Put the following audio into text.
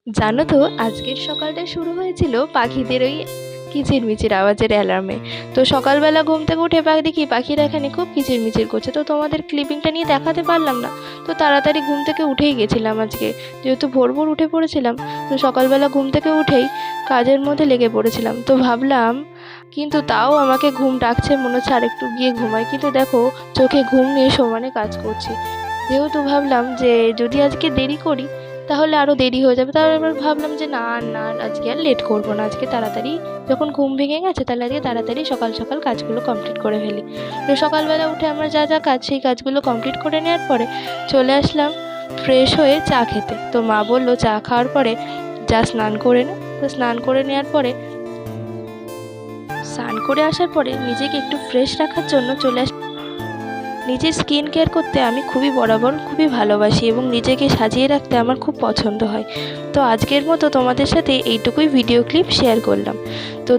জানো তো, আজকের সকালটা শুরু হয়েছিল পাখিদের ওই কিচিরমিচির আওয়াজের অ্যালার্মে। তো সকালবেলা ঘুম থেকে উঠে দেখি পাখিরা এখানে খুব কিচিরমিচির করছে। তো তোমাদের ক্লিপিংটা নিয়ে দেখাতে পারলাম না। তো তাড়াতাড়ি ঘুম থেকে উঠেই গেছিলাম আজকে, যেহেতু ভোর ভোর উঠে পড়েছিলাম। তো সকালবেলা ঘুম থেকে উঠেই কাজের মধ্যে লেগে পড়েছিলাম। তো ভাবলাম, কিন্তু তাও আমাকে ঘুম ডাকছে, মনে হচ্ছে আর একটু গিয়ে ঘুমাই, কিন্তু দেখো চোখে ঘুম নিয়ে সমানে কাজ করছি। যেহেতু ভাবলাম যে যদি আজকে দেরি করি তাহলে আরও দেরি হয়ে যাবে। তাহলে এবার ভাবলাম যে না না, আজকে আর লেট করবো না, আজকে তাড়াতাড়ি যখন ঘুম ভেঙে গেছে তাহলে আজকে তাড়াতাড়ি সকাল সকাল কাজগুলো কমপ্লিট করে ফেলি। তো সকালবেলা উঠে আমার যা যা কাজ সেই কাজগুলো কমপ্লিট করে নেওয়ার পরে চলে আসলাম ফ্রেশ হয়ে চা খেতে। তো মা বললো চা খাওয়ার পরে যা স্নান করে নে। তো স্নান করে নেওয়ার পরে স্নান করে আসার পরে নিজেকে একটু ফ্রেশ রাখার জন্য চলে নিজের স্কিন কেয়ার করতে আমি খুবই ভালোবাসি এবং নিজেকে সাজিয়ে রাখতে আমার খুব পছন্দ হয়। তো আজকের মতো তোমাদের সাথে এইটুকুই ভিডিও ক্লিপ শেয়ার করলাম। তো